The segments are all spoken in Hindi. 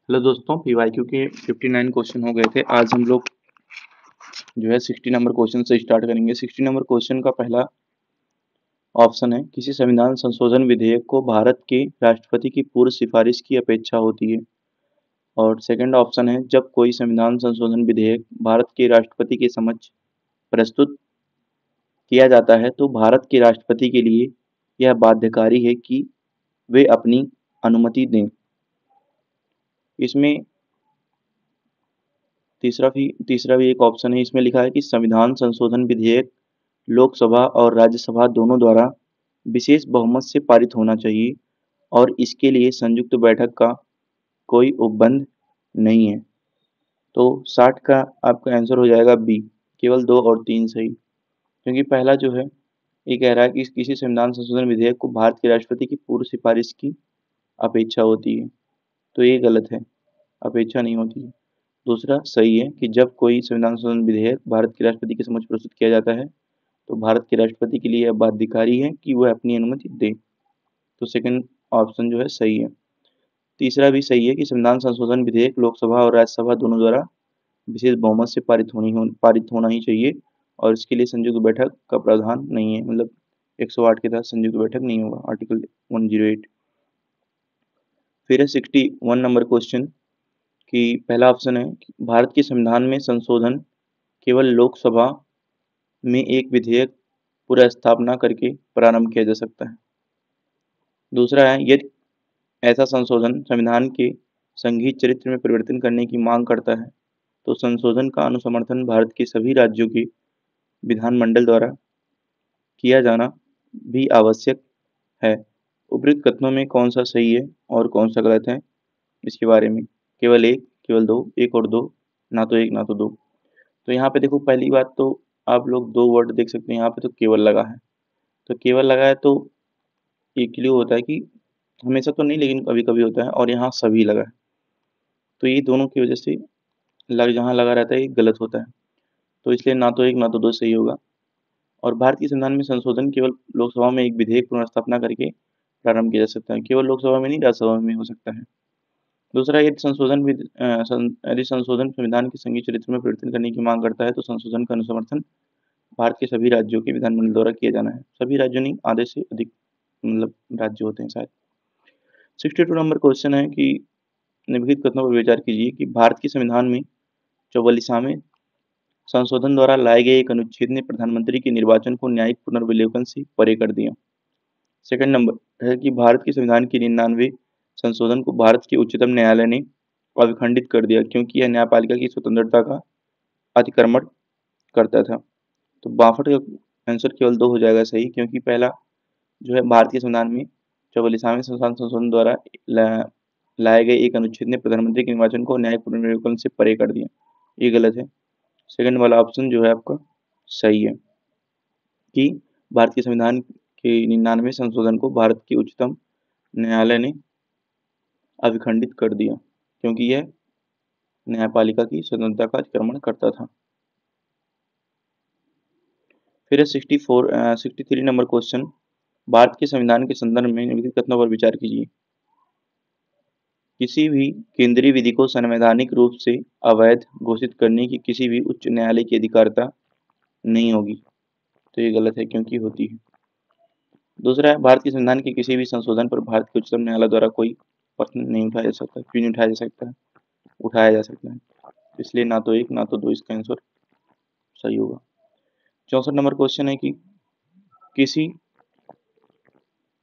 हेलो दोस्तों, पीवाईक्यू के 59 क्वेश्चन हो गए थे। आज हम लोग जो है 60 नंबर क्वेश्चन से स्टार्ट करेंगे। 60 नंबर क्वेश्चन का पहला ऑप्शन है, किसी संविधान संशोधन विधेयक को भारत के राष्ट्रपति की पूर्व सिफारिश की अपेक्षा होती है। और सेकंड ऑप्शन है, जब कोई संविधान संशोधन विधेयक भारत के राष्ट्रपति के समक्ष प्रस्तुत किया जाता है तो भारत के राष्ट्रपति के लिए यह बाध्यकारी है कि वे अपनी अनुमति दें। इसमें तीसरा भी एक ऑप्शन है। इसमें लिखा है कि संविधान संशोधन विधेयक लोकसभा और राज्यसभा दोनों द्वारा विशेष बहुमत से पारित होना चाहिए और इसके लिए संयुक्त बैठक का कोई उपबंध नहीं है। तो 60 का आपका आंसर हो जाएगा बी, केवल 2 और 3 सही। क्योंकि पहला जो है ये कह रहा है कि किसी संविधान संशोधन विधेयक को भारत के राष्ट्रपति की पूर्व सिफारिश की अपेक्षा होती है, तो ये गलत है, अपेक्षा नहीं होती है। दूसरा सही है कि जब कोई संविधान संशोधन विधेयक भारत के राष्ट्रपति के समक्ष प्रस्तुत किया जाता है तो भारत के राष्ट्रपति के लिए यह बाध्यकारी है कि वह अपनी अनुमति दे। तो सेकंड ऑप्शन जो है सही है। तीसरा भी सही है कि संविधान संशोधन विधेयक लोकसभा और राज्यसभा दोनों द्वारा विशेष बहुमत से पारित होना ही चाहिए और इसके लिए संयुक्त बैठक का प्रावधान नहीं है, मतलब 108 के तहत संयुक्त बैठक नहीं होगा, आर्टिकल 108। फिर है 61 नंबर क्वेश्चन कि पहला ऑप्शन है कि भारत के संविधान में संशोधन केवल लोकसभा में एक विधेयक पुनर्स्थापना करके प्रारंभ किया जा सकता है। दूसरा है, यदि ऐसा संशोधन संविधान के संघीय चरित्र में परिवर्तन करने की मांग करता है तो संशोधन का अनुसमर्थन भारत के सभी राज्यों के विधानमंडल द्वारा किया जाना भी आवश्यक है। उपरोक्त कथनों में कौन सा सही है और कौन सा गलत है, इसके बारे में केवल एक, केवल दो, एक और दो, ना तो एक ना तो दो। तो यहाँ पे देखो, पहली बात तो आप लोग दो वर्ड देख सकते हैं, यहाँ पे तो केवल लगा है। तो केवल लगा है तो ये क्लियर होता है कि हमेशा तो नहीं, लेकिन कभी कभी होता है। और यहाँ सभी लगा है तो ये दोनों की वजह से जहाँ लगा रहता है ये गलत होता है। तो इसलिए ना तो एक ना तो दो सही होगा। और भारतीय संविधान में संशोधन केवल लोकसभा में एक विधेयक पुनर्स्थापना करके प्रारंभ किया जा सकता है, केवल लोकसभा में नहीं, राज्यसभा में हो सकता है। दूसरा, यदि संशोधन संविधान के संघीय चरित्र में परिवर्तन करने की मांग करता है तो संशोधन का अनुसमर्थन भारत के सभी राज्यों के विधानमंडल द्वारा किया जाना है। सभी राज्यों नहीं, आधे से अधिक मतलब राज्य होते हैं शायद। 62 नंबर क्वेश्चन है कि निम्नलिखित कथनों पर विचार कीजिए कि भारत के संविधान में 44वें संशोधन द्वारा लाए गए एक अनुच्छेद ने प्रधानमंत्री के निर्वाचन को न्यायिक पुनर्विलोकन से परे कर दिया। सेकंड नंबर है कि भारत के संविधान के 99वें संशोधन को भारत के उच्चतम न्यायालय ने अविखंडित कर दिया क्योंकि यह न्यायपालिका की स्वतंत्रता का अतिक्रमण करता था। तो 62 का आंसर केवल 2 हो जाएगा सही, क्योंकि पहला जो है भारतीय संविधान में 44वें संविधान संशोधन द्वारा लाए गए एक अनुच्छेद ने प्रधानमंत्री के निर्वाचन को न्यायिक पुनर्विलोकन से परे कर दिया, ये गलत है। सेकंड वाला ऑप्शन जो है आपका सही है कि भारतीय संविधान के 99वें संशोधन को भारत के उच्चतम न्यायालय ने अविखंडित कर दिया क्योंकि यह न्यायपालिका की स्वतंत्रता का अतिक्रमण करता था। फिर है 63 नंबर क्वेश्चन, भारत के संविधान के संदर्भ में निम्नलिखित कथनों पर विचार कीजिए। किसी भी केंद्रीय विधि को संवैधानिक रूप से अवैध घोषित करने की किसी भी उच्च न्यायालय की अधिकारिता नहीं होगी, तो ये गलत है क्योंकि होती है। दूसरा है, भारत के संविधान के किसी भी संशोधन पर भारत के उच्चतम न्यायालय द्वारा कोई प्रश्न नहीं उठाया जा सकता। क्यों नहीं उठाया जा सकता है? उठाया जा सकता है, इसलिए ना तो एक ना तो दो इसका आंसर सही होगा। 64 नंबर क्वेश्चन है कि किसी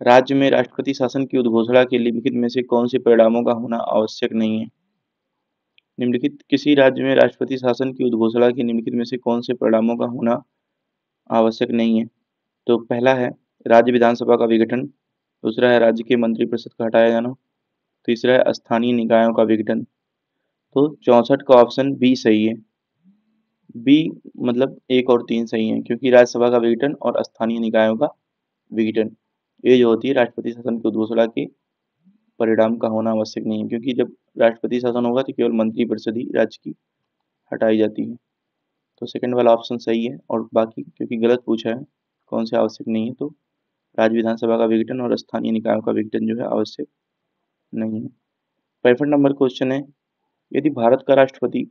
राज्य में राष्ट्रपति शासन की उद्घोषणा के निम्नलिखित में से कौन से परिणामों का होना आवश्यक नहीं है। निम्नलिखित किसी राज्य में राष्ट्रपति शासन की उद्घोषणा के निम्नलिखित में से कौन से परिणामों का होना आवश्यक नहीं है। तो पहला है राज्य विधानसभा का विघटन, दूसरा है राज्य के मंत्रिपरिषद का हटाया जाना, तीसरा है स्थानीय निकायों का विघटन। तो 64 का ऑप्शन बी सही है। बी मतलब 1 और 3 सही है, क्योंकि राज्यसभा का विघटन और स्थानीय निकायों का विघटन, ये जो होती है राष्ट्रपति शासन की उद्घोषणा के परिणाम का होना आवश्यक नहीं है, क्योंकि जब राष्ट्रपति शासन होगा तो केवल मंत्रिपरिषद ही राज्य की हटाई जाती है। तो सेकंड वाला ऑप्शन सही है, और बाकी क्योंकि गलत पूछा है कौन से आवश्यक नहीं है, तो राज्य विधानसभा का विघटन और स्थानीय निकायों का विघटन जो है आवश्यक नहीं है। 65 नंबर क्वेश्चन है, यदि भारत का राष्ट्रपति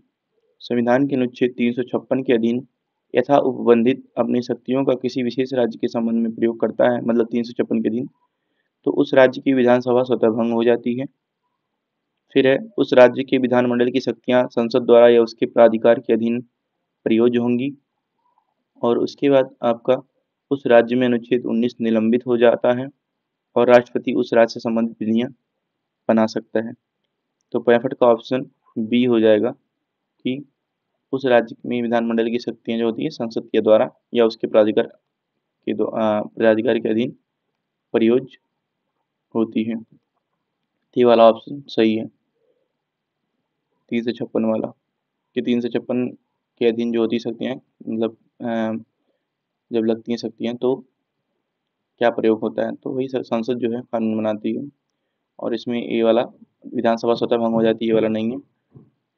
संविधान के अनुच्छेद 356 के अधीन यथा उपबंधित अपनी शक्तियों का किसी विशेष राज्य के संबंध में प्रयोग करता है, मतलब 356 के अधीन, तो उस राज्य की विधानसभा स्वतः भंग हो जाती है। फिर है, उस राज्य के विधानमंडल की शक्तियां संसद द्वारा या उसके प्राधिकार के अधीन प्रयोज्य होंगी। और उसके बाद आपका उस राज्य में अनुच्छेद 19 निलंबित हो जाता है और राष्ट्रपति उस राज्य से संबंधित विधियां बना सकता है। तो 65 का ऑप्शन बी हो जाएगा कि उस राज्य में विधानमंडल की शक्तियां जो होती है संसद के द्वारा या उसके प्राधिकार के अधीन प्रयोज्य होती है। ये वाला ऑप्शन सही है, 356 वाला, कि 356 के अधीन जो होती शक्तियाँ, मतलब जब लगती हैं शक्तियाँ तो क्या प्रयोग होता है, तो वही संसद जो है कानून बनाती है। और इसमें ये वाला विधानसभा स्वतः भंग हो जाती है, ये वाला नहीं है।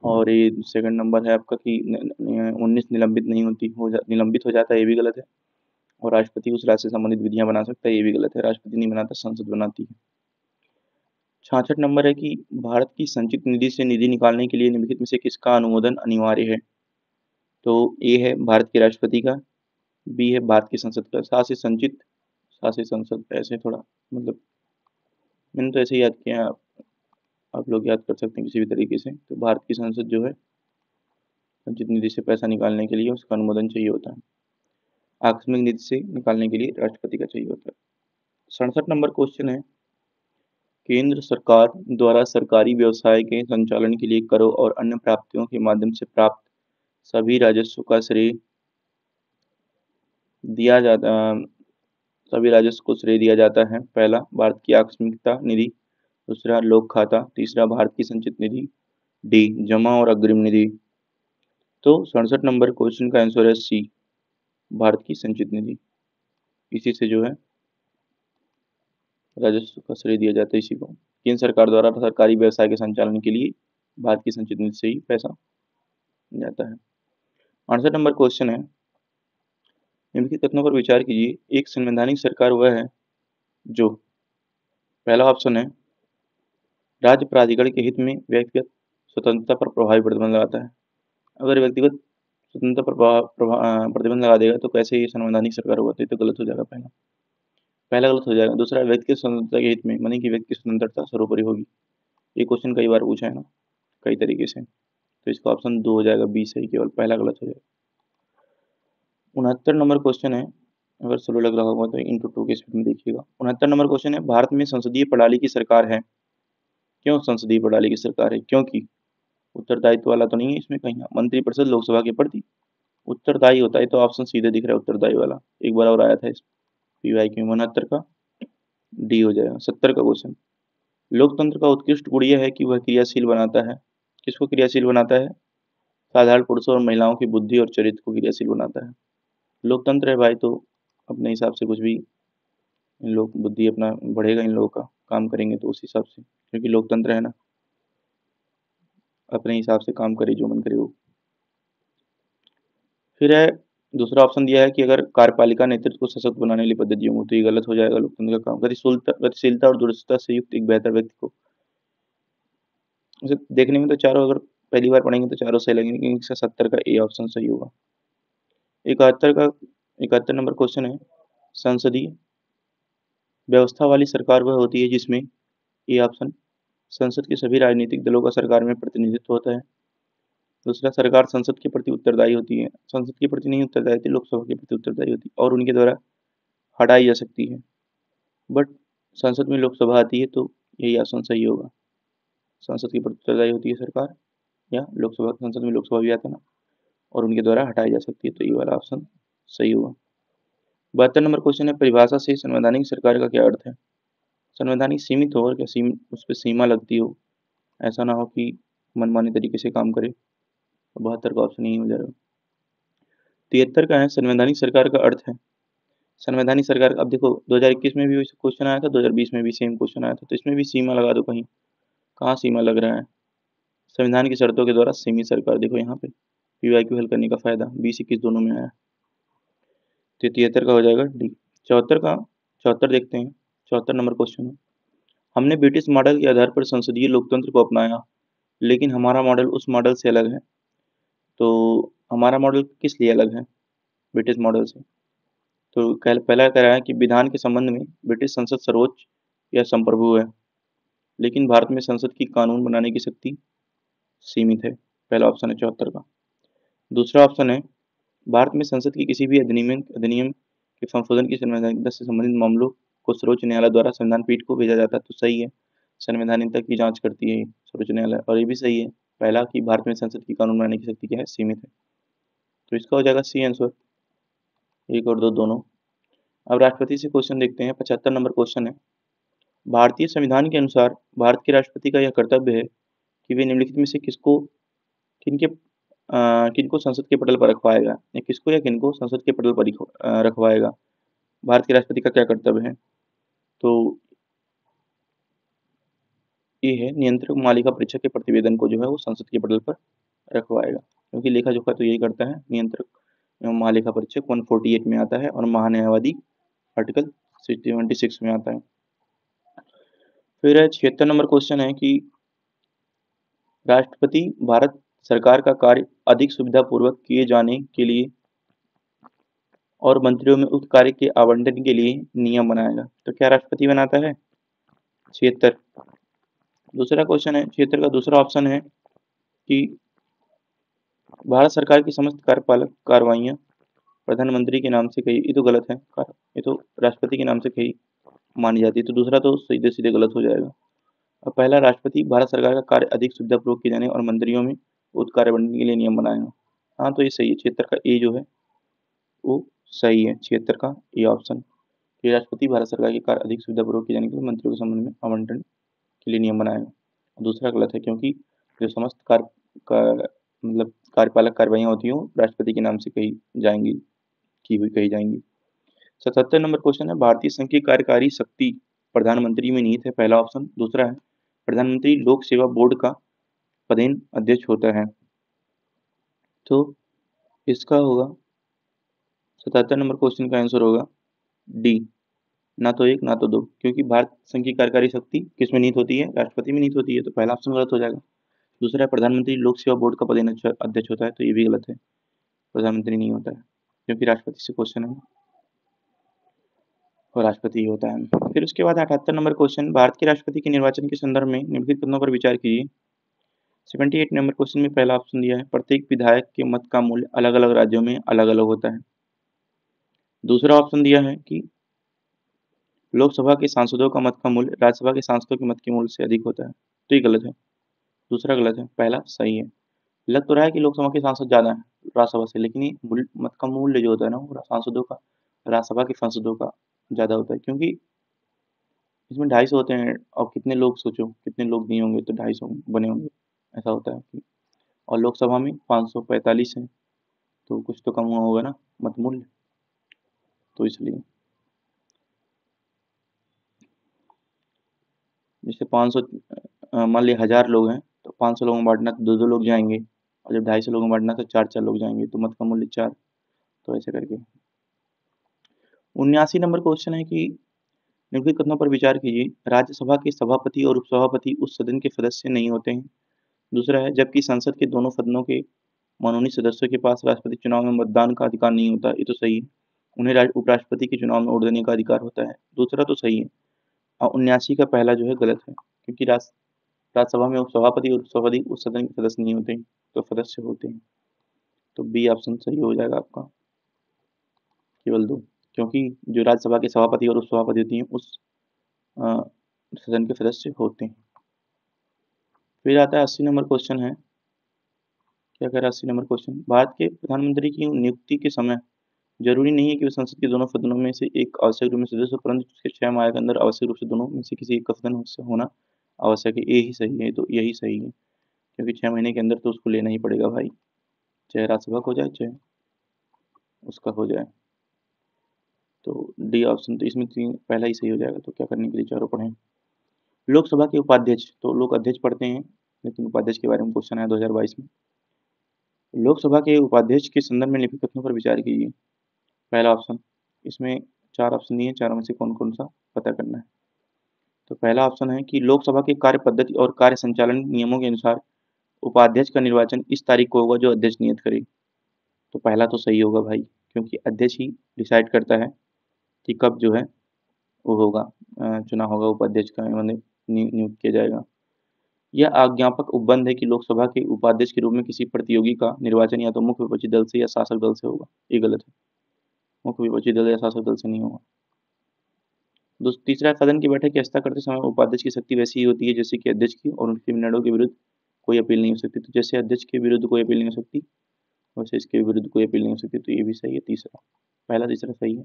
और ये सेकंड नंबर है आपका कि 19 निलंबित नहीं होती, निलंबित हो जाता है, ये भी गलत है। और राष्ट्रपति उस राज्य से संबंधित विधियां बना सकता है, ये भी गलत है, राष्ट्रपति नहीं बनाता, संसद बनाती है। 66 नंबर है कि भारत की संचित निधि से निधि निकालने के लिए निम्नलिखित में से किसका अनुमोदन अनिवार्य है। तो ए है भारत के राष्ट्रपति का, बी है भारत की संसद का। शासित संसद ऐसे थोड़ा, मतलब मैंने तो ऐसे ही याद किया, आप लोग याद कर सकते हैं किसी भी तरीके से। तो भारत की संसद जो है संचित निधि से पैसा निकालने के लिए उसका अनुमोदन चाहिए होता है, आकस्मिक निधि से निकालने के लिए राष्ट्रपति का चाहिए होता है। 67 नंबर क्वेश्चन है, केंद्र सरकार द्वारा सरकारी व्यवसाय के संचालन के लिए करों और अन्य प्राप्तियों के माध्यम से प्राप्त सभी राजस्व का श्रेय दिया जाता सभी राजस्व को श्रेय दिया जाता है। पहला भारत की आकस्मिकता निधि, दूसरा लोक खाता, तीसरा भारत की संचित निधि, डी जमा और अग्रिम निधि। तो 67 नंबर क्वेश्चन का आंसर है सी, भारत की संचित निधि। इसी से जो है राजस्व का श्रेय दिया जाता है इसी को। केंद्र सरकार द्वारा सरकारी व्यवसाय के संचालन के लिए भारत की संचित निधि से ही पैसा जाता है। 68 नंबर क्वेश्चन है, निम्नलिखित कथनों पर विचार कीजिए। एक संवैधानिक सरकार वह है जो, पहला ऑप्शन है, राज्य प्राधिकरण के हित में व्यक्तिगत स्वतंत्रता पर प्रभावी प्रतिबंध लगाता है। अगर व्यक्तिगत स्वतंत्रता पर प्रतिबंध लगा देगा तो कैसे ये संवैधानिक सरकार हुआ, तो ये तो गलत हो जाएगा, पहला गलत हो जाएगा। दूसरा, व्यक्तिगत स्वतंत्रता के हित में, मानी कि व्यक्ति की स्वतंत्रता सर्वोपरि होगी। ये क्वेश्चन कई बार पूछा है ना, कई तरीके से, तो इसका ऑप्शन 2 हो जाएगा, बी सही, केवल पहला गलत हो जाएगा। 69 नंबर क्वेश्चन है, अगर स्लो लग रहा होगा तो इंटू 2 के स्पीड में देखिएगा। 69 नंबर क्वेश्चन है, भारत में संसदीय प्रणाली की सरकार है। क्यों संसदीय प्रणाली की सरकार है? क्योंकि उत्तरदायित्व वाला तो नहीं है इसमें कहीं, मंत्रिपरिषद लोकसभा के प्रति उत्तरदायी होता है, तो ऑप्शन सीधे दिख रहा है उत्तरदायी वाला, एक बार और आया था इस PYQ में। 69 का डी हो जाएगा। 70 का क्वेश्चन, लोकतंत्र का उत्कृष्ट गुण यह है कि वह क्रियाशील बनाता है। किसको क्रियाशील बनाता है? साधारण पुरुषों और महिलाओं की बुद्धि और चरित्र को क्रियाशील बनाता है। लोकतंत्र है भाई, तो अपने हिसाब से कुछ भी इन लोग बुद्धि अपना बढ़ेगा, इन लोगों का काम करेंगे तो उस हिसाब से, क्योंकि लोकतंत्र है ना, अपने हिसाब से काम करे जो मन करे वो। फिर है, दूसरा ऑप्शन दिया है कि अगर कार्यपालिका नेतृत्व को सशक्त बनाने वाली पद्धतियों हो, तो ये गलत हो जाएगा। लोकतंत्र का काम गतिशीलता और दूरदर्शिता से युक्त एक बेहतर व्यक्ति को, उसे देखने में तो चारों, अगर पहली बार पढ़ेंगे तो चारों सही लगेंगे, क्योंकि 70 का ए ऑप्शन सही होगा। 71 नंबर क्वेश्चन है, संसदीय व्यवस्था वाली सरकार वह होती है जिसमें, ए ऑप्शन, संसद के सभी राजनीतिक दलों का सरकार में प्रतिनिधित्व होता है। दूसरा, सरकार संसद के प्रति उत्तरदायी होती है, संसद के प्रति नहीं उत्तरदायी होती, लोकसभा के प्रति उत्तरदायी होती है और उनके द्वारा हटाई जा सकती है। बट संसद में लोकसभा आती है, तो यही ऑप्शन सही होगा, संसद की प्रति उत्तरदायी होती है सरकार, या लोकसभा, संसद में लोकसभा भी आता है ना, और उनके द्वारा हटाई जा सकती है, तो ये वाला ऑप्शन सही होगा। 72 नंबर क्वेश्चन है, परिभाषा से संवैधानिक सरकार का क्या अर्थ है? संवैधानिक सीमित हो और क्या उस पर सीमा लगती हो, ऐसा ना हो कि मनमानी तरीके से काम करे। 72 का ऑप्शन यही हो जाएगा। 73 का है, संवैधानिक सरकार का अर्थ है। संवैधानिक सरकार, अब देखो 2021 में भी क्वेश्चन आया था, 2020 में भी सेम क्वेश्चन आया था, तो इसमें भी सीमा लगा दो कहीं, कहाँ सीमा लग रहा है? संविधान की शर्तों के द्वारा सीमित सरकार, देखो यहाँ पे PYQ हल करने का फायदा 20-21 दोनों में आया। तो 73 का हो जाएगा डी। 74 देखते हैं, 74 नंबर क्वेश्चन है, हमने ब्रिटिश मॉडल के आधार पर संसदीय लोकतंत्र को अपनाया, लेकिन हमारा मॉडल उस मॉडल से अलग है। तो हमारा मॉडल किस लिए अलग है ब्रिटिश मॉडल से? तो पहला कह रहा है कि विधान के संबंध में ब्रिटिश संसद सर्वोच्च या संप्रभु है, लेकिन भारत में संसद की कानून बनाने की शक्ति सीमित है। पहला ऑप्शन है 74 का। दूसरा ऑप्शन है भारत में संसद की किसी भी अधिनियम के संशोधन की संवैधानिकता से संबंधित मामलों को सर्वोच्च न्यायालय द्वारा संविधान पीठ को भेजा जाता है। तो सही है, संवैधानिकता की जांच करती है सर्वोच्च न्यायालय। और ये भी सही है पहला कि भारत में संसद की कानून बनाने की शक्ति क्या है, सीमित है। तो इसका हो जाएगा सी आंसर, 1 और 2 दोनों। अब राष्ट्रपति से क्वेश्चन देखते हैं। 75 नंबर क्वेश्चन है, भारतीय संविधान के अनुसार भारत के राष्ट्रपति का यह कर्तव्य है कि वे निम्नलिखित में से किनको संसद के पटल पर रखवाएगा, या किसको या किनको संसद के पटल पर रखवाएगा। भारत के राष्ट्रपति का क्या कर्तव्य है? तो ये है नियंत्रक मालिका परीक्षक के प्रतिवेदन को जो है वो संसद के पटल पर रखवाएगा, क्योंकि लेखा जोखा तो यही करता है नियंत्रक एवं मालिका परीक्षक। 148 में आता है और महान्यायवादी आर्टिकल 76 में आता है। फिर 76 नंबर क्वेश्चन है कि राष्ट्रपति भारत सरकार का कार्य अधिक सुविधापूर्वक किए जाने के लिए और मंत्रियों में उक्त कार्य के आवंटन के लिए नियम बनाएगा। तो क्या राष्ट्रपति बनाता है? 76। दूसरा क्वेश्चन है 76 का दूसरा ऑप्शन है कि भारत सरकार की समस्त कार्यपालक कार्रवाइयाँ प्रधानमंत्री के नाम से कही, ये तो गलत है, ये तो राष्ट्रपति के नाम से कही मानी जाती है। तो दूसरा तो सीधे सीधे गलत हो जाएगा। अब पहला, राष्ट्रपति भारत सरकार का कार्य अधिक सुविधापूर्वक किए जाने और मंत्रियों में उक्त कार्य बंटने के लिए नियम बनाएगा। हाँ, तो ये सही है, 76 का ए जो है वो सही है। 76 का ये ऑप्शन कि राष्ट्रपति भारत सरकार के कार्य अधिक सुविधापूर्वक किए जाने के लिए मंत्रियों के संबंध में आवंटन के लिए नियम बनाएगा। दूसरा गलत है, क्योंकि जो समस्त कार्य का मतलब कार्यपालक कार्रवाइयाँ होती हैं राष्ट्रपति के नाम से कही जाएंगी। 77 नंबर क्वेश्चन है, भारतीय संघ की कार्यकारी शक्ति प्रधानमंत्री में निहित है। पहला ऑप्शन। दूसरा है प्रधानमंत्री लोक सेवा बोर्ड का पदेन अध्यक्ष होता है। तो इसका होगा 77 नंबर क्वेश्चन का आंसर होगा डी, ना तो 1 ना तो 2, क्योंकि भारत संघ की कार्यकारी शक्ति किस में निहित होती है? राष्ट्रपति में निहित होती है। तो पहला ऑप्शन गलत हो जाएगा। दूसरा है प्रधानमंत्री लोक सेवा बोर्ड का पदेन अध्यक्ष होता है। तो ये भी गलत है, प्रधानमंत्री नहीं होता है, क्योंकि राष्ट्रपति से क्वेश्चन है और राष्ट्रपति ही होता है। फिर उसके बाद 78 नंबर क्वेश्चन, भारत के राष्ट्रपति के निर्वाचन के संदर्भ में निम्नलिखित कथनों पर विचार कीजिए। 78 नंबर क्वेश्चन में पहला ऑप्शन दिया है, प्रत्येक विधायक के मत का मूल्य अलग अलग राज्यों में अलग अलग होता है। दूसरा ऑप्शन दिया है कि लोकसभा के सांसदों का मत का मूल्य राज्यसभा के सांसदों के मत के मूल्य से अधिक होता है। तो ये गलत है, दूसरा गलत है, पहला सही है। लग तो रहा है कि लोकसभा के सांसद ज़्यादा हैं राज्यसभा से, लेकिन ये मत का मूल्य जो होता है ना वो सांसदों का राज्यसभा के सांसदों का ज़्यादा होता है, क्योंकि इसमें 250 होते हैं और कितने लोग, सोचो कितने लोग दिए होंगे तो 250 बने होंगे, ऐसा होता है कि। और लोकसभा में 545 है, तो कुछ तो कम हुआ होगा ना मत मूल्य, तो इसलिए जैसे 500 मान लिया 1000 लोग हैं तो 500 लोगों में बांटना तो 2-2 लोग जाएंगे, और जब 250 लोगों में बांटना तो 4-4 लोग जाएंगे, तो मत का मूल्य 4। तो ऐसे करके 79 नंबर क्वेश्चन है कि निम्नलिखित कथनों पर विचार कीजिए। राज्यसभा के सभापति और उपसभापति उस सदन के सदस्य नहीं होते हैं। दूसरा है जबकि संसद के दोनों सदनों के मनोनीत सदस्यों के पास राष्ट्रपति चुनाव में मतदान का अधिकार नहीं होता। ये तो सही है, उन्हें उपराष्ट्रपति के चुनाव में वोट देने का अधिकार होता है। दूसरा तो सही है। और 79 का पहला जो है गलत है, क्योंकि राज्यसभा में उपसभापति और उपसभापति उस सदन के सदस्य नहीं होते, तो सदस्य होते हैं। तो बी ऑप्शन सही हो जाएगा आपका, केवल 2, क्योंकि जो राज्यसभा के सभापति और उपसभापति होती हैं उस सदन के सदस्य होते हैं। फिर आता है 80 नंबर क्वेश्चन है, क्या कह रहा है 80 नंबर क्वेश्चन, भारत के प्रधानमंत्री की नियुक्ति के समय जरूरी नहीं है कि वे संसद के दोनों सदनों में से एक आवश्यक रूप में सदस्य हो, परंतु उसके 6 माह के अंदर आवश्यक रूप से दोनों में से किसी एक का सदन से होना आवश्यक है। यही सही है, तो यही सही है, क्योंकि 6 महीने के अंदर तो उसको लेना ही पड़ेगा भाई, चाहे राज्यसभा हो जाए चाहे उसका हो जाए। तो डी ऑप्शन, तो इसमें पहला ही सही हो जाएगा। तो क्या करने के लिए चारों पढ़ें। लोकसभा के उपाध्यक्ष, तो लोग अध्यक्ष पढ़ते हैं, लेकिन उपाध्यक्ष के बारे में क्वेश्चन आया 2022 में। लोकसभा के उपाध्यक्ष के संदर्भ में निम्नलिखित कथनों पर विचार कीजिए। पहला ऑप्शन, इसमें 4 ऑप्शन दिए, चारों में से कौन कौन सा पता करना है। तो पहला ऑप्शन है कि लोकसभा के कार्य पद्धति और कार्य संचालन नियमों के अनुसार उपाध्यक्ष का निर्वाचन इस तारीख को होगा जो अध्यक्ष नियत करे। तो पहला तो सही होगा भाई, क्योंकि अध्यक्ष ही डिसाइड करता है कि कब जो है वो होगा, चुनाव होगा उपाध्यक्ष का, मतलब नियुक्त किया जाएगा। यह आज्ञापक उपबंध है कि लोकसभा के उपाध्यक्ष के रूप में किसी प्रतियोगी का निर्वाचन या तो मुख्य विपक्षी दल से या शासक दल से होगा। ये गलत है, मुख्य विपक्षी दल या शासक दल से नहीं होगा। तीसरा, सदन की बैठक की व्यवस्था करते समय उपाध्यक्ष की शक्ति वैसी ही होती है जैसे कि अध्यक्ष की, और उनके निर्णयों के विरुद्ध कोई अपील नहीं हो सकती। तो जैसे अध्यक्ष के विरुद्ध कोई अपील नहीं हो सकती, वैसे इसके विरुद्ध कोई अपील नहीं हो सकती। तो ये भी सही है, तीसरा, पहला तीसरा सही है।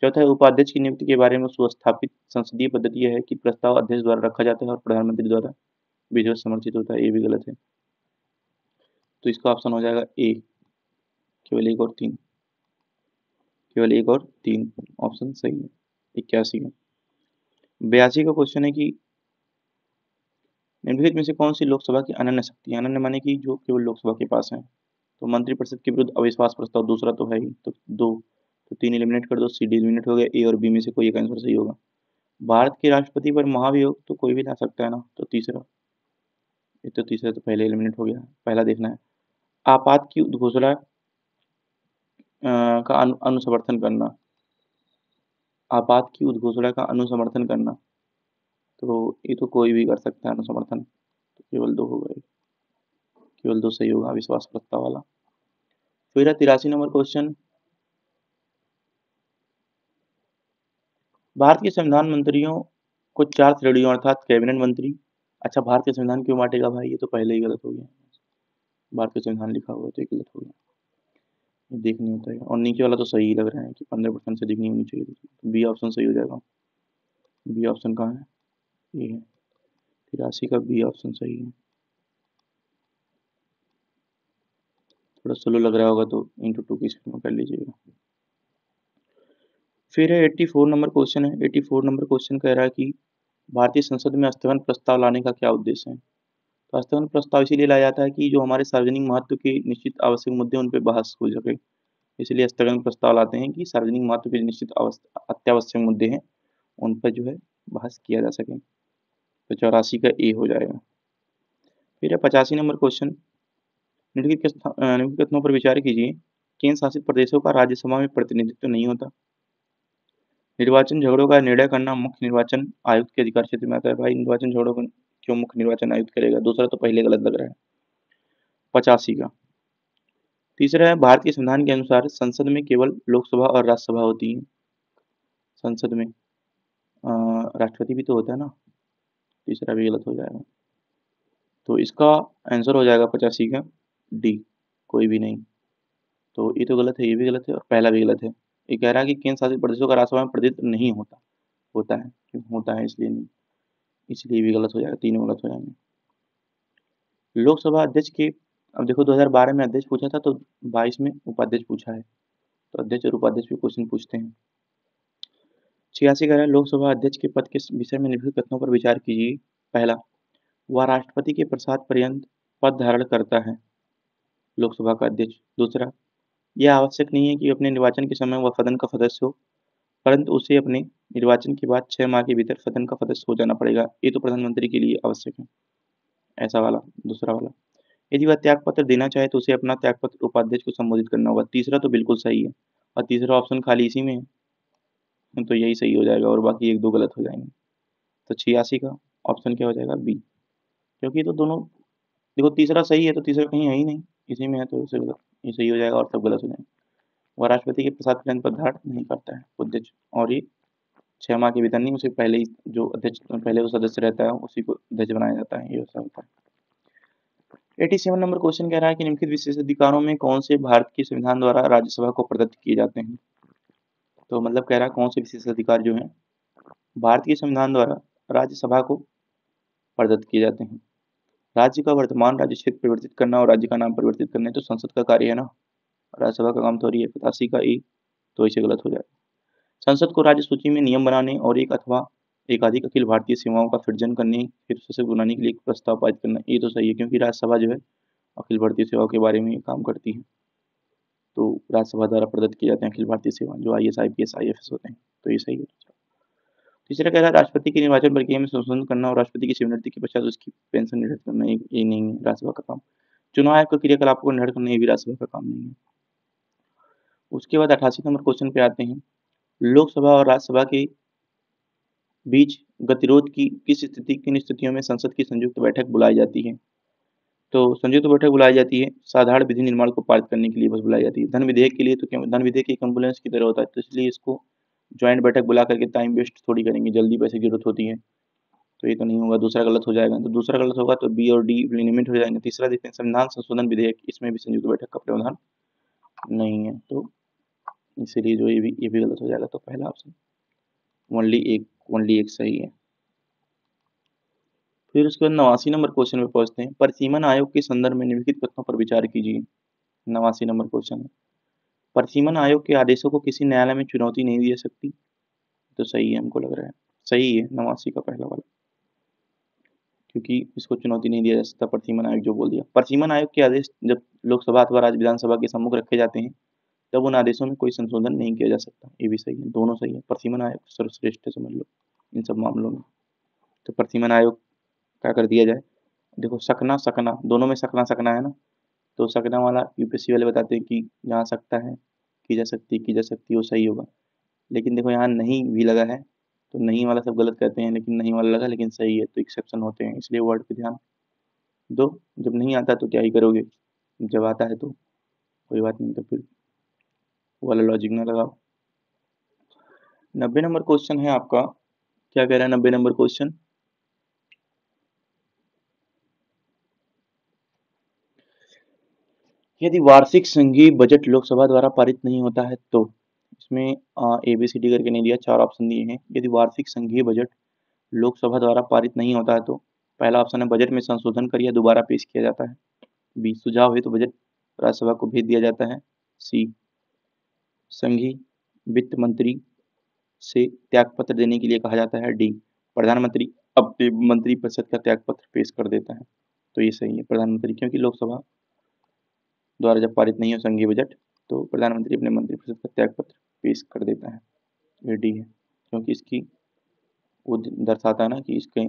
चौथा है, उपाध्यक्ष की नियुक्ति के बारे में सुस्थापित संसदीय पद्धति यह है कि प्रस्ताव अध्यक्ष द्वारा रखा जाता है और प्रधानमंत्री द्वारा विधिवत समर्थित होता है। ये भी गलत है, तो इसका ऑप्शन हो जाएगा ए, केवल एक और तीन, केवल एक और तीन ऑप्शन सही है। 81 का 82 का क्वेश्चन है कि निम्नलिखित में से कौन सी लोकसभा की अनन्य शक्ति है? अनन्य माने कि जो केवल लोकसभा के पास है। तो मंत्रिपरिषद के विरुद्ध अविश्वास प्रस्ताव दूसरा तो है ही, तो दो, तो तीन एलिमिनेट कर दो, सी डी एलिमिनेट हो गया, ए और बी में से कोई एक आंसर सही होगा। भारत के राष्ट्रपति पर महाभियोग तो कोई भी ला सकता है ना, तो तीसरा, ये तो तीसरा तो पहले एलिमिनेट हो गया, पहला देखना है। आपात की उद्घोषणा का अनुसमर्थन करना, आपात की उद्घोषणा का अनुसमर्थन करना, तो ये तो कोई भी कर सकता है अनुसमर्थन, तो केवल दो हो गए, केवल दो सही होगा विश्वास प्रस्ताव वाला। फिर 83 नंबर क्वेश्चन, भारत के संविधान मंत्रियों को चार श्रेणियों अर्थात कैबिनेट मंत्री, अच्छा भारत के संविधान क्यों बांटेगा भाई, ये तो पहले ही गलत हो गया, भारत के संविधान लिखा हुआ है तो ये गलत हो गया, ये देखनी होता है। और नीचे वाला तो सही लग रहा है कि 15% से अधिक नहीं होनी चाहिए, तो बी ऑप्शन सही हो जाएगा। बी ऑप्शन कहाँ है, ये है 83 का बी ऑप्शन सही है। थोड़ा स्लो लग रहा होगा तो इंटू टू की स्क्रीन में कर लीजिएगा। फिर है 84 नंबर क्वेश्चन है। 84 नंबर क्वेश्चन कह रहा है कि भारतीय संसद में स्थगन प्रस्ताव लाने का क्या उद्देश्य है? तो स्थगन प्रस्ताव इसीलिए लाया जाता है कि जो हमारे सार्वजनिक महत्व के निश्चित आवश्यक मुद्दे उन पर बहस हो सके, इसलिए स्थगन प्रस्ताव लाते हैं कि सार्वजनिक महत्व के निश्चित अत्यावश्यक मुद्दे हैं उन पर जो है बहस किया जा सके। तो 84 का ए हो जाएगा। फिर है 85 नंबर क्वेश्चन, निम्नलिखित कथनों पर विचार कीजिए। केंद्र शासित प्रदेशों का राज्यसभा में प्रतिनिधित्व नहीं होता। निर्वाचन झगड़ों का निर्णय करना मुख्य निर्वाचन आयुक्त के अधिकार क्षेत्र में आता है। भाई निर्वाचन झगड़ों को क्यों मुख्य निर्वाचन आयुक्त करेगा, दूसरा तो पहले गलत लग रहा है। 85 का तीसरा है, भारत के संविधान के अनुसार संसद में केवल लोकसभा और राज्यसभा होती है। संसद में राष्ट्रपति भी तो होता है ना, तीसरा भी गलत हो जाएगा। तो इसका आंसर हो जाएगा 85 का डी, कोई भी नहीं। तो ये तो गलत है, ये भी गलत है और पहला भी गलत है। ये कह रहा है कि केंद्र शासित प्रदेशों का राज्यसभा में प्रतिनिधित्व नहीं होता, होता है, क्यों होता है इसलिए नहीं, इसलिए भी गलत हो जाएगा, तीनों गलत हो जाएंगे। लोकसभा अध्यक्ष के, अब देखो 2012 में अध्यक्ष पूछा था तो 22 में उपाध्यक्ष पूछा है, तो अध्यक्ष और उपाध्यक्ष भी क्वेश्चन पूछते हैं। 86 कह रहा है, लोकसभा अध्यक्ष के पद के विषय में निम्नलिखित कथनों पर विचार कीजिए। पहला, वह राष्ट्रपति के प्रसाद पर्यंत पद धारण करता है, लोकसभा का अध्यक्ष। दूसरा, यह आवश्यक नहीं है कि अपने निर्वाचन के समय वह सदन का सदस्य हो, परंतु उसे अपने निर्वाचन के बाद 6 माह के भीतर सदन का सदस्य हो जाना पड़ेगा। ये तो प्रधानमंत्री के लिए आवश्यक है, ऐसा वाला, दूसरा वाला। यदि वह त्यागपत्र देना चाहे तो उसे अपना त्यागपत्र उपाध्यक्ष को संबोधित करना होगा। तीसरा तो बिल्कुल सही है, और तीसरा ऑप्शन खाली इसी में है, तो यही सही हो जाएगा और बाकी एक दो गलत हो जाएंगे। तो 86 का ऑप्शन क्या हो जाएगा, बी, क्योंकि तो दोनों, देखो तीसरा सही है तो तीसरा कहीं है ही नहीं, इसी में है तो इसे गलत, ये सही हो जाएगा और सब गलत हो जाएंगे। वह राष्ट्रपति के प्रसाद पर्यंत पद धारण नहीं करता है अध्यक्ष, और ये 6 माह के भीतर नहीं, उसे पहले ही जो अध्यक्ष पहले वो सदस्य रहता है उसी को अध्यक्ष बनाया जाता है, ये ऐसा होता है। 87 नंबर क्वेश्चन कह रहा है कि निम्नलिखित विशेष अधिकारों में कौन से भारत के संविधान द्वारा राज्यसभा को प्रदत्त किए जाते हैं। तो मतलब कह रहा है कौन से विशेष अधिकार जो हैं भारत के संविधान द्वारा राज्यसभा को प्रदत्त किए जाते हैं। राज्य का वर्तमान राज्य क्षेत्र परिवर्तित करना और राज्य का नाम परिवर्तित करना तो संसद का कार्य है ना, राज्यसभा का काम थोड़ी है। 85 का ए, तो इसे गलत हो जाएगा। संसद को राज्य सूची में नियम बनाने और एक अथवा एकाधिक अखिल भारतीय सेवाओं का सृजन करने हेतु सशक्त बनाने के लिए एक प्रस्ताव पारित करना, ये तो सही है, क्योंकि राज्यसभा जो है अखिल भारतीय सेवाओं के बारे में काम करती है, तो राज्यसभा द्वारा प्रदत्त किए जाते हैं अखिल भारतीय सेवा, जो IAS IPS IFS होते हैं, तो ये सही है। तीसरा कह रहा है राष्ट्रपति की निर्वाचन प्रक्रिया में संशोधन करना और राष्ट्रपति की सेवानिवृत्ति के पश्चात उसकी पेंशन निर्धारित करना, ये नहीं है राज्यसभा का काम। चुनाव आयोग के क्रियाकलापों को निर्धारित करना, ये भी राज्यसभा का काम नहीं है। उसके बाद 88 नंबर क्वेश्चन पे आते हैं, लोकसभा और राज्यसभा के बीच गतिरोध की किन स्थितियों में संसद की संयुक्त बैठक बुलाई जाती है? तो संयुक्त बैठक बुलाई जाती है साधारण विधि निर्माण को पारित करने के लिए बस बुलाई जाती है। धन विधेयक के लिए तो धन विधेयक एक एम्बुलेंस की तरह होता है, तो इसलिए इसको ज्वाइंट बैठक बुला करके टाइम वेस्ट थोड़ी करेंगे, जल्दी पैसे की जरूरत होती है, तो ये तो नहीं होगा। दूसरा गलत हो जाएगा, तो दूसरा गलत होगा तो बी और डी एलिमिनेट हो जाएंगे। तीसरा देखते हैं संविधान संशोधन विधेयक, इसमें भी संयुक्त बैठक का प्रावधान नहीं है, तो इसीलिए जो ये भी गलत हो जाएगा। तो पहला ऑप्शन ओनली एक सही है। फिर उसके बाद 89 नंबर क्वेश्चन पे पहुंचते हैं, परिसीमन आयोग के संदर्भ में निम्नलिखित कथनों पर विचार कीजिए। 89 नंबर क्वेश्चन है, परिसीमन आयोग के आदेशों को किसी न्यायालय में चुनौती नहीं दी जा सकती। तो सही है, हमको लग रहा है सही है 89 का पहला वाला, क्योंकि इसको चुनौती नहीं दिया जा सकता। परिसीमन आयोग जो बोल दिया, परिसीमन आयोग के आदेश जब लोकसभा अथवा राज्य विधानसभा के सम्मुख रखे जाते हैं तब उन आदेशों में कोई संशोधन नहीं किया जा सकता। ये भी सही है, दोनों सही है। परिसीमन आयोग सर्वश्रेष्ठ है, समझ लो इन सब मामलों में। तो परिसीमन आयोग क्या कर दिया जाए, देखो सकना सकना दोनों में सकना सकना है ना, तो सकना वाला यूपीएससी वाले बताते हैं कि जहाँ सकता है की जा सकती वो सही होगा। लेकिन देखो यहाँ नहीं भी लगा है, तो नहीं वाला सब गलत कहते हैं, लेकिन नहीं वाला लगा लेकिन सही है, तो एक्सेप्शन होते हैं, इसलिए वर्ड पे ध्यान दो। जब नहीं आता तो क्या ही करोगे, जब आता है तो कोई बात नहीं, तो फिर वो वाला लॉजिक ना लगाओ। 90 नंबर क्वेश्चन है आपका, क्या कह रहा है 90 नंबर क्वेश्चन, यदि वार्षिक संघीय बजट लोकसभा द्वारा पारित नहीं होता है तो, इसमें ABCD करके नहीं दिया, 4 ऑप्शन दिए हैं। यदि वार्षिक संघीय बजट लोकसभा द्वारा पारित नहीं होता है तो पहला ऑप्शन है बजट में संशोधन कर या दोबारा पेश किया जाता है। बी सुझाव है तो बजट राज्यसभा को भेज दिया जाता है। सी संघीय वित्त मंत्री से त्यागपत्र देने के लिए कहा जाता है। डी प्रधानमंत्री अपने मंत्रिपरिषद का त्यागपत्र पेश कर देता है। तो ये सही है प्रधानमंत्री, क्योंकि लोकसभा द्वारा जब पारित नहीं हो संघीय बजट तो प्रधानमंत्री अपने मंत्रिपरिषद का त्यागपत्र पेश कर देता है। ये डी है, क्योंकि इसकी वो दर्शाता है ना कि इसके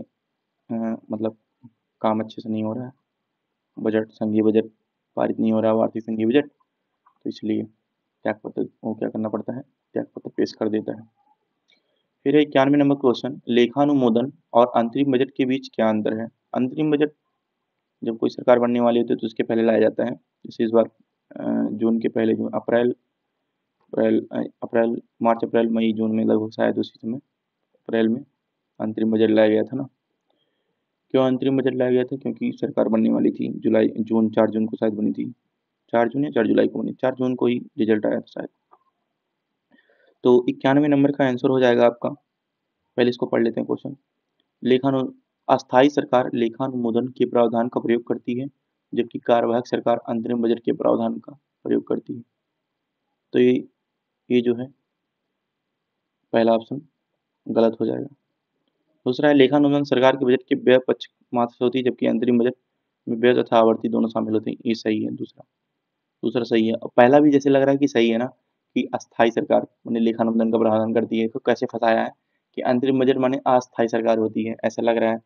मतलब काम अच्छे से नहीं हो रहा है, बजट संघीय बजट पारित नहीं हो रहा है, वार्षिक संघीय बजट, तो इसलिए त्यागपत्र वो क्या करना पड़ता है, त्यागपत्र पेश कर देता है। फिर 91 नंबर क्वेश्चन, लेखानुमोदन और अंतरिम बजट के बीच क्या अंतर है? अंतरिम बजट जब कोई सरकार बनने वाली होती है तो उसके पहले लाया जाता है, जैसे इस बार जून के पहले, जून अप्रैल अप्रैल अप्रैल मार्च अप्रैल मई जून में लगभग शायद उसी समय अप्रैल में अंतरिम बजट लाया गया था ना। क्यों अंतरिम बजट लाया गया था? क्योंकि सरकार बनने वाली थी, जुलाई जून 4 जून को शायद बनी थी, 4 जून या 4 जुलाई को बनी, 4 जून को ही रिजल्ट आया था शायद। तो 91 नंबर का आंसर हो जाएगा आपका, पहले इसको पढ़ लेते हैं क्वेश्चन। लेखानु अस्थायी सरकार लेखानुमोदन के प्रावधान का प्रयोग करती है, जबकि कार्यवाहक सरकार अंतरिम बजट के प्रावधान का प्रयोग करती है। तो ये जो है पहला ऑप्शन गलत हो जाएगा। दूसरा है लेखानुदान सरकार के बजट के व्यय पक्ष मात्र से होती है, जबकि अंतरिम बजट में व्यय तथा आवर्ती दोनों शामिल होते हैं। ये सही है, दूसरा दूसरा सही है। और पहला भी जैसे लग रहा है कि सही है ना, कि अस्थायी सरकार माने लेखानुदान का प्रावधान करती है, तो कैसे फंसाया है कि अंतरिम बजट माने अस्थायी सरकार होती है, ऐसा लग रहा है।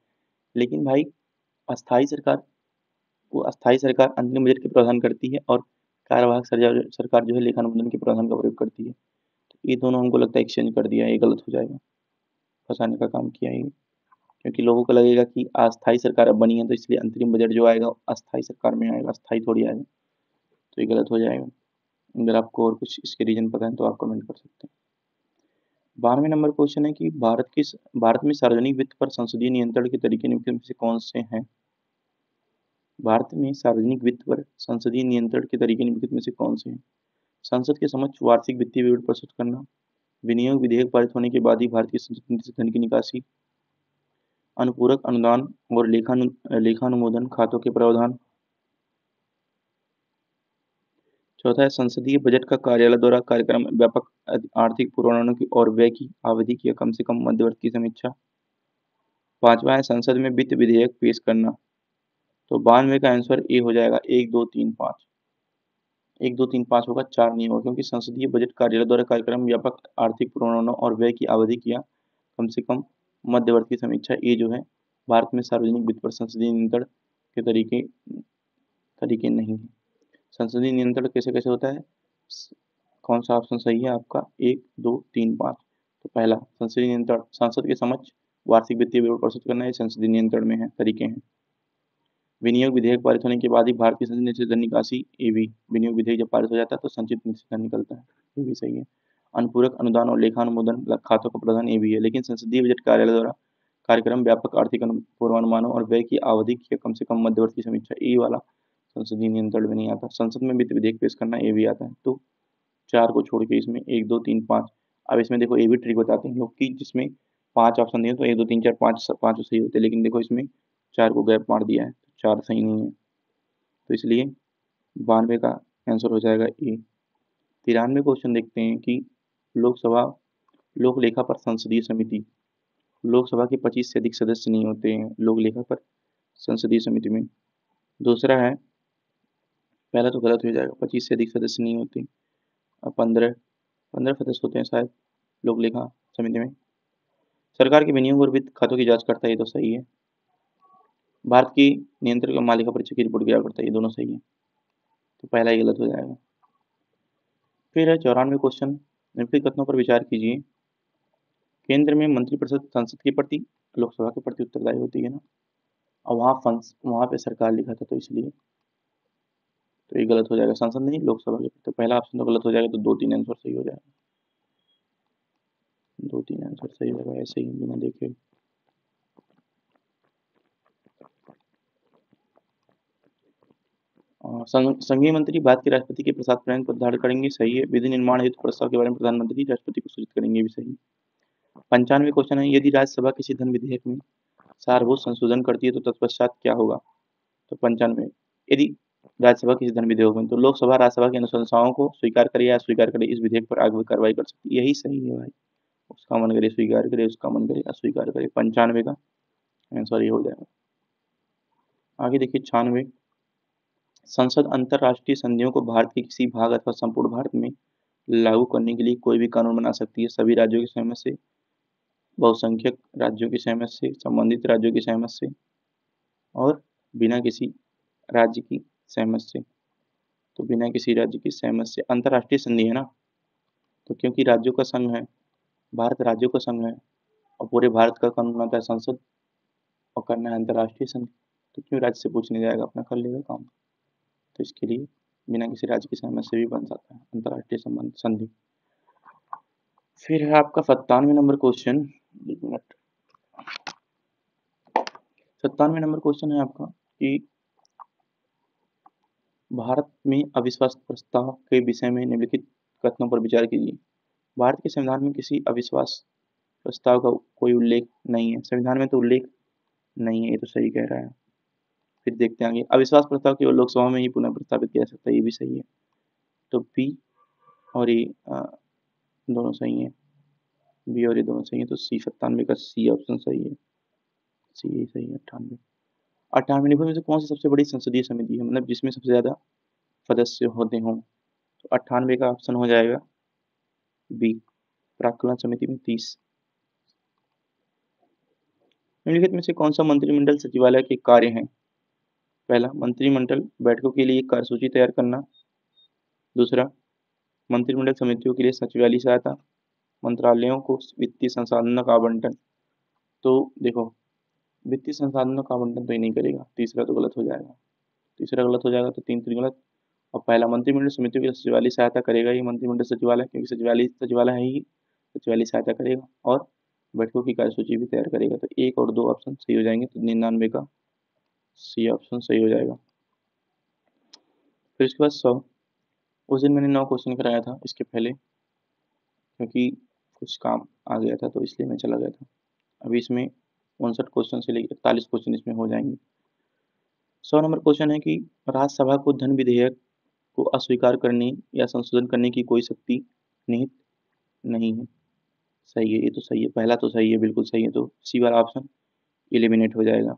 लेकिन भाई अस्थायी सरकार, वो अस्थायी सरकार अंतरिम बजट के प्रावधान करती है और कार्यवाहक सरकार जो है लेखानुदान के प्रावधान का प्रयोग करती है। तो ये दोनों हमको लगता है एक्सचेंज कर दिया है, ये गलत हो जाएगा, फंसाने का काम किया है ये। क्योंकि लोगों को लगेगा कि अस्थायी सरकार अब बनी है तो इसलिए अंतरिम बजट जो आएगा अस्थायी सरकार में आएगा, अस्थायी थोड़ी आएगा, तो ये गलत हो जाएगा। अगर आपको और कुछ इसके रीजन पता है तो आप कमेंट कर सकते हैं। 12वें नंबर क्वेश्चन है कि भारत में सार्वजनिक वित्त पर संसदीय नियंत्रण के तरीके निम्नलिखित में से कौन से हैं? भारत में सार्वजनिक वित्त पर संसदीय नियंत्रण के तरीके निम्नलिखित में से कौन से हैं? संसद के समक्ष वार्षिक वित्तीय विवरण प्रस्तुत करना, विनियोग विधेयक पारित होने के बाद ही भारतीय संसद से धन की निकासी, अनुपूरक अनुदान और लेखानुमोदन खातों के प्रावधान। चौथा है संसदीय बजट का कार्यालय द्वारा कार्यक्रम व्यापक आर्थिक पूर्वानुमान की और व्यय की अवधि की कम से कम मध्यवर्ती समीक्षा। पांचवा है संसद में वित्त विधेयक पेश करना। तो 92 का आंसर ए हो जाएगा, 1 2 3 5। 1 2 3 5 होगा, 4 नहीं होगा, क्योंकि संसदीय बजट कार्यालय द्वारा कार्यक्रम व्यापक आर्थिक पूर्वानुमान और व्यय की अवधि किया कम से कम मध्यवर्ती समीक्षा। ये जो है भारत में सार्वजनिक वित्त पर संसदीय नियंत्रण के तरीके तरीके नहीं है। संसदीय नियंत्रण कैसे कैसे होता है, कौन सा ऑप्शन सही है आपका, 1 2 3 5। तो पहला, संसदीय नियंत्रण संसद के समक्ष वार्षिक वित्तीय विवरण प्रस्तुत करना, ये संसदीय नियंत्रण में है, तरीके हैं। विनियोग विधेयक पारित होने के बाद ही भारत की संचित निश्चित धन निकासी, ये भी विनियोग विधेयक जब पारित हो जाता है तो संचित निश्चित धन निकलता है, ये भी सही है। अनुपूरक अनुदान और लेखानुमोदन खातों का प्रदान, ये भी है। लेकिन संसदीय बजट कार्यालय द्वारा कार्यक्रम, व्यापक आर्थिक पूर्वानुमानों और व्यय की आवधिक या कम से कम मध्यवर्ती समीक्षा, ये वाला संसदीय नियंत्रण में नहीं आता। संसद में वित्त विधेयक पेश करना, ये भी आता है। तो 4 को छोड़ के इसमें 1 2 3 5। अब इसमें देखो ये भी ट्रिक बताते हैं लोग कि जिसमें 5 ऑप्शन दिए तो 1 2 3 4 5 पाँचों सही होते हैं, लेकिन देखो इसमें 4 को गैप मार दिया है, 4 सही नहीं है, तो इसलिए 92 का आंसर हो जाएगा ए। 93 क्वेश्चन देखते हैं कि लोकसभा लोक लेखा पर संसदीय समिति, लोकसभा के 25 से अधिक सदस्य नहीं होते हैं लोक लेखा पर संसदीय समिति में। दूसरा है, पहला तो गलत हो जाएगा, 25 से अधिक सदस्य नहीं होते, और 15 सदस्य होते हैं शायद लोक लेखा समिति में। सरकार के विनियोग और वित्त खातों की जांच करता है, ये तो सही है। भारत की नियंत्रक और मालिका परीक्षा की रिपोर्ट तैयार करता है, ये दोनों सही है, तो पहला ही गलत हो जाएगा। फिर है 94 क्वेश्चन, निम्नलिखित कथनों पर विचार कीजिए। केंद्र में मंत्रिपरिषद संसद के प्रति, लोकसभा के प्रति उत्तरदायी होती है ना, और वहाँ पे सरकार लिखा था, तो इसलिए तो ये गलत हो जाएगा, संसद नहीं लोकसभा के प्रति। तो पहला ऑप्शन तो गलत हो जाएगा, तो 2 3 आंसर सही हो जाएगा, 2 3 आंसर सही होगा ऐसे ही बिना देखे। संघीय मंत्री भारत के राष्ट्रपति के प्रसाद प्रेरण पर धारण करेंगे, सही है। विधि निर्माण हेतु प्रस्ताव के बारे में प्रधानमंत्री राष्ट्रपति को सूचित करेंगे, भी सही। 95 क्वेश्चन है, यदि राज्यसभा किसी धन विधेयक में सारभूत संशोधन करती है तो तत्पश्चात क्या होगा। तो 95, यदि राज्यसभा किसी धन विधेयक में, तो लोकसभा राज्यसभा की अनुशंसाओं को स्वीकार करे या अस्वीकार करे, इस विधेयक पर आगे कार्रवाई कर सकती है, यही सही है भाई। उसका मन करे स्वीकार करे, उसका मन करे अस्वीकार करे, 95 का आंसर ये हो जाएगा। आगे देखिए 96, संसद अंतरराष्ट्रीय संधियों को भारत के किसी भाग अथवा संपूर्ण भारत में लागू करने के लिए कोई भी कानून बना सकती है, सभी राज्यों की सहमत से, बहुसंख्यक राज्यों की सहमत से, संबंधित राज्यों की सहमत से, और बिना किसी राज्य की सहमत से। तो बिना किसी राज्य की सहमत से अंतरराष्ट्रीय संधि है ना, तो क्योंकि राज्यों का संघ है, भारत राज्यों का संघ है, और पूरे भारत का कानून बनाता है संसद, और करना है अंतरराष्ट्रीय संधि, तो क्यों राज्य से पूछने जाएगा, अपना कर लेगा काम। तो इसके लिए बिना किसी राज्य की सहमति से भी बन सकता है अंतरराष्ट्रीय संबंध संधि। फिर है आपका 97 number question, 1 minute, 97 number question है आपका कि भारत में अविश्वास प्रस्ताव के विषय में निम्नलिखित कथनों पर विचार कीजिए। भारत के संविधान में किसी अविश्वास प्रस्ताव का कोई उल्लेख नहीं है, संविधान में तो उल्लेख नहीं है, ये तो सही कह रहा है। फिर देखते हैं आगे, अविश्वास प्रस्ताव केवल लोकसभा में ही पुनः प्रस्तावित किया जा सकता है, ये भी सही है। तो बी और ये दोनों सही हैं, बी और ये दोनों सही है, तो सी 97 का सी ऑप्शन सही है, सी सही है। 98 98 में से कौन सी सबसे बड़ी संसदीय समिति है, मतलब जिसमें सबसे ज्यादा सदस्य होते हों। तो 98 का ऑप्शन हो जाएगा बी, प्राक्कलन समिति में 30। निम्नलिखित में से कौन सा मंत्रिमंडल सचिवालय के कार्य हैं। पहला, मंत्रिमंडल बैठकों के लिए कार्यसूची तैयार करना। दूसरा, मंत्रिमंडल समितियों के लिए सचिवालय सहायता, मंत्रालयों को वित्तीय संसाधनों का आवंटन। तो देखो, वित्तीय संसाधनों का आवंटन तो ये नहीं करेगा, तीसरा तो गलत हो जाएगा, तीसरा गलत हो जाएगा, तो 3 3 गलत। और पहला, मंत्रिमंडल समितियों की सचिवालय सहायता करेगा ही मंत्रिमंडल सचिवालय, क्योंकि सचिवालय है ही, सचिवालय सहायता करेगा, और बैठकों की कार्यसूची भी तैयार करेगा। तो 1 और 2 ऑप्शन सही हो जाएंगे, तो 99 का सी ऑप्शन सही हो जाएगा। फिर इसके बाद 100, उस दिन मैंने 9 क्वेश्चन कराया था इसके पहले, क्योंकि कुछ काम आ गया था तो इसलिए मैं चला गया था। अभी इसमें 59 क्वेश्चन से लेकर 41 क्वेश्चन इसमें हो जाएंगे। 100 नंबर क्वेश्चन है कि राज्यसभा को धन विधेयक को अस्वीकार करने या संशोधन करने की कोई शक्ति निहित नहीं है, सही है, ये तो सही है, पहला तो सही है, बिल्कुल सही है, तो सी वाला ऑप्शन एलिमिनेट हो जाएगा।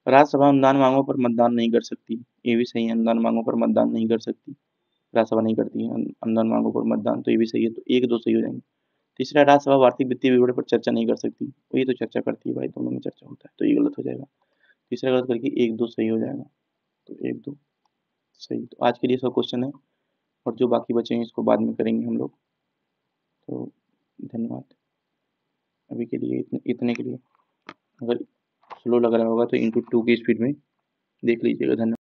राज्यसभा अनुदान मांगों पर मतदान नहीं कर सकती, ये भी सही है, अनुदान मांगों पर मतदान नहीं कर सकती, राज्यसभा नहीं करती है अनुदान मांगों पर मतदान, तो ये भी सही है, तो 1 2 सही हो जाएंगे। तीसरा, राज्यसभा वार्षिक वित्तीय विवरण पर चर्चा नहीं कर सकती। तो ये तो चर्चा करती है भाई, दोनों में चर्चा होता है, तो ये गलत हो जाएगा। तीसरा गलत करके 1-2 सही हो जाएगा। तो 1-2 सही। तो आज के लिए सब क्वेश्चन है, और जो बाकी बचे हैं इसको बाद में करेंगे हम लोग। तो धन्यवाद अभी के लिए, इतने के लिए। अगर स्लो लग रहा होगा तो इंटू 2 की स्पीड में देख लीजिएगा। धन्यवाद।